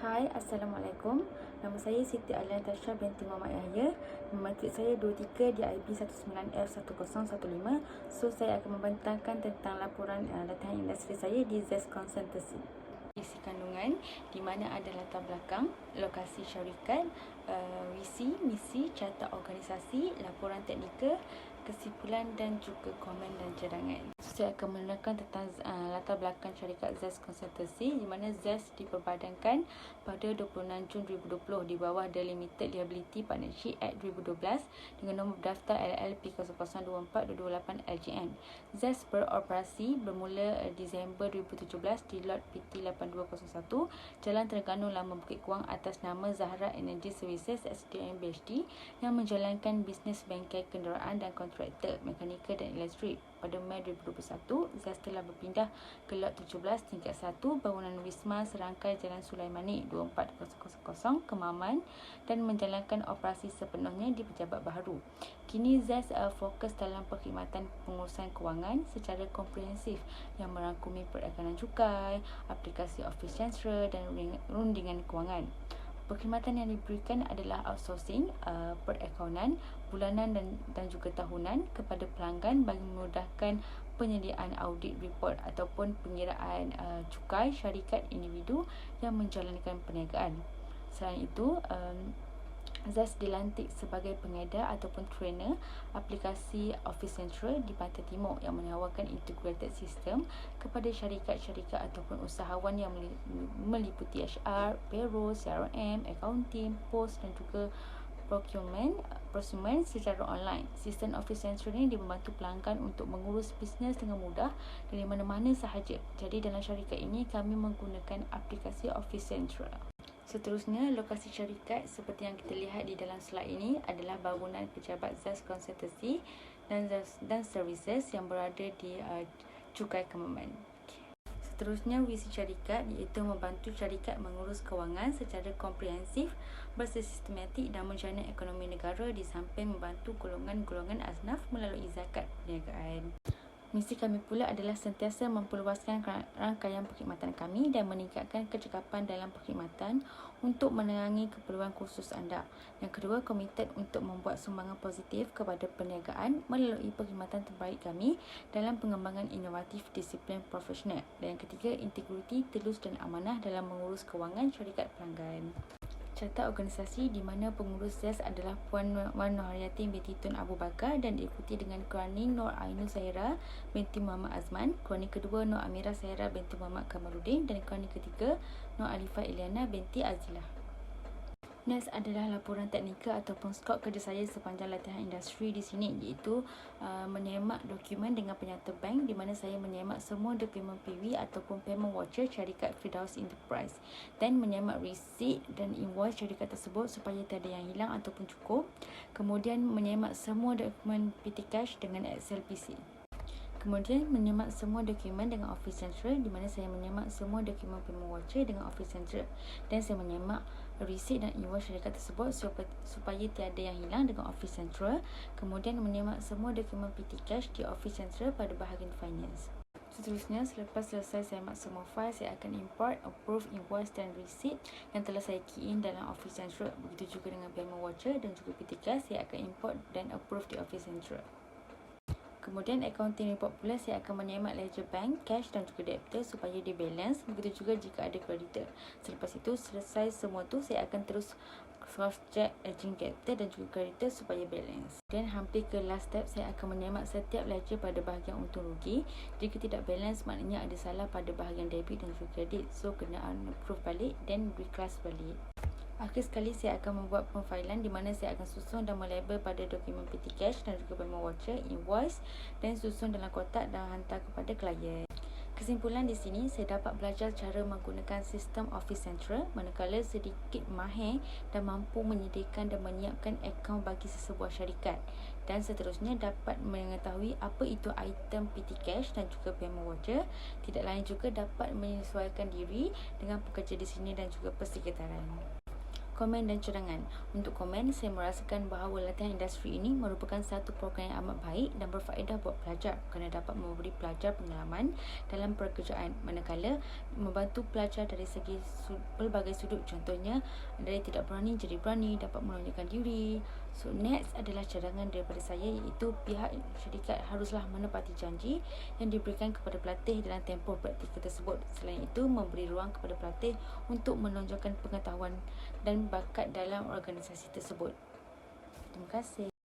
Hai, Assalamualaikum. Nama saya Siti Alian Tasha binti Muhammad Yahya. Matrix saya 23 di IP 19F1015. So, saya akan membentangkan tentang laporan latihan industri saya di ZES Consultancy. Isi kandungan di mana ada latar belakang, lokasi syarikat, visi, misi, carta organisasi, laporan teknikal, kesimpulan dan juga komen dan cadangan. Saya akan menerangkan tentang latar belakang syarikat ZES Consultancy, di mana ZES diperbadankan pada 26 Jun 2020 di bawah The Limited Liability Partnership Act 2012 dengan nombor daftar LLP 002428 LJN. ZES beroperasi bermula Disember 2017 di Lot PT 8201 Jalan Terengganu, Lama Bukit Kuang atas nama Zahra Energy Services SDM BHD yang menjalankan bisnes bengkel kenderaan dan kontraktor mekanikal dan elektrik. Pada Mei 2021, ZES telah berpindah ke Lot 17 tingkat 1 bangunan Wisma Serangkai Jalan Sulaimani 24000 Kemaman dan menjalankan operasi sepenuhnya di pejabat baharu. Kini ZES fokus dalam perkhidmatan pengurusan kewangan secara komprehensif yang merangkumi perikanan cukai, aplikasi Office Transfer dan rundingan kewangan. Perkhidmatan yang diberikan adalah outsourcing, perakaunan, bulanan dan juga tahunan kepada pelanggan bagi memudahkan penyediaan audit report ataupun pengiraan cukai syarikat individu yang menjalankan perniagaan. Selain itu, ZES dilantik sebagai pengedar ataupun trainer aplikasi Office Central di Pantai Timur yang menawarkan integrated system kepada syarikat-syarikat ataupun usahawan yang meliputi HR, payroll, CRM, accounting, post dan juga procurement secara online. Sistem Office Central ini membantu pelanggan untuk mengurus bisnes dengan mudah dari mana-mana sahaja. Jadi dalam syarikat ini kami menggunakan aplikasi Office Central. Seterusnya, lokasi syarikat seperti yang kita lihat di dalam slide ini adalah bangunan pejabat ZES Consultancy dan Services yang berada di Cukai Kemaman. Seterusnya, visi syarikat iaitu membantu syarikat mengurus kewangan secara komprehensif, bersistematik dan menjana ekonomi negara di samping membantu golongan-golongan asnaf melalui zakat perniagaan. Misi kami pula adalah sentiasa memperluaskan rangkaian perkhidmatan kami dan meningkatkan kecekapan dalam perkhidmatan untuk menerangi keperluan khusus anda. Yang kedua, komited untuk membuat sumbangan positif kepada perniagaan melalui perkhidmatan terbaik kami dalam pengembangan inovatif disiplin profesional. Dan yang ketiga, integriti, telus dan amanah dalam mengurus kewangan syarikat pelanggan. Carta organisasi di mana pengurus ZES adalah Puan Wan Nohariati binti Tun Abu Bakar dan diikuti dengan Kerani Nur Ainul Zahira binti Muhammad Azman, Kerani kedua Nur Amira Zahira binti Muhammad Kamaluddin dan Kerani ketiga Nur Alifah Iliana binti Azilah. Next adalah laporan teknikal ataupun skop kerja saya sepanjang latihan industri di sini, iaitu menyemak dokumen dengan penyata bank di mana saya menyemak semua dokumen PV ataupun payment voucher syarikat Firdaus Enterprise dan menyemak receipt dan invoice syarikat tersebut supaya tiada yang hilang ataupun cukup. Kemudian menyemak semua dokumen PT Cash dengan Excel PC. Kemudian menyemak semua dokumen dengan Office Central di mana saya menyemak semua dokumen payment voucher dengan Office Central dan saya menyemak receipt dan invoice syarikat tersebut supaya tiada yang hilang dengan Office Central. Kemudian menyemak semua dokumen PT Cash di Office Central pada bahagian finance. Seterusnya, selepas selesai semak semua file, saya akan import, approve invoice dan receipt yang telah saya key in dalam Office Central. Begitu juga dengan payment voucher dan juga PT Cash, saya akan import dan approve di Office Central. Kemudian accounting report pula saya akan menyemak ledger bank, cash dan juga debtor supaya dia balance. Begitu juga jika ada creditor. Selepas itu selesai semua tu, saya akan terus cross check aging debtor dan juga creditor supaya balance. Dan hampir ke last step, saya akan menyemak setiap ledger pada bahagian untung rugi. Jika tidak balance maknanya ada salah pada bahagian debit dan juga credit. So kena approve balik dan reclass balik. Akhir sekali saya akan membuat pemfailan di mana saya akan susun dan melabel pada dokumen PT Cash dan juga payment voucher, invoice dan susun dalam kotak dan hantar kepada klien. Kesimpulan di sini, saya dapat belajar cara menggunakan sistem Office Central manakala sedikit mahir dan mampu menyediakan dan menyiapkan akaun bagi sesebuah syarikat. Dan seterusnya dapat mengetahui apa itu item PT Cash dan juga payment voucher. Tidak lain juga dapat menyesuaikan diri dengan pekerja di sini dan juga persekitaran. Komen dan cadangan. Untuk komen, saya merasakan bahawa latihan industri ini merupakan satu program yang amat baik dan berfaedah buat pelajar kerana dapat memberi pelajar pengalaman dalam pekerjaan, manakala membantu pelajar dari segi pelbagai sudut. Contohnya, dari tidak berani jadi berani, dapat menunjukkan diri. So, next adalah cadangan daripada saya, iaitu pihak syarikat haruslah menepati janji yang diberikan kepada pelatih dalam tempoh praktikal tersebut. Selain itu, memberi ruang kepada pelatih untuk menonjolkan pengetahuan dan bakat dalam organisasi tersebut. Terima kasih.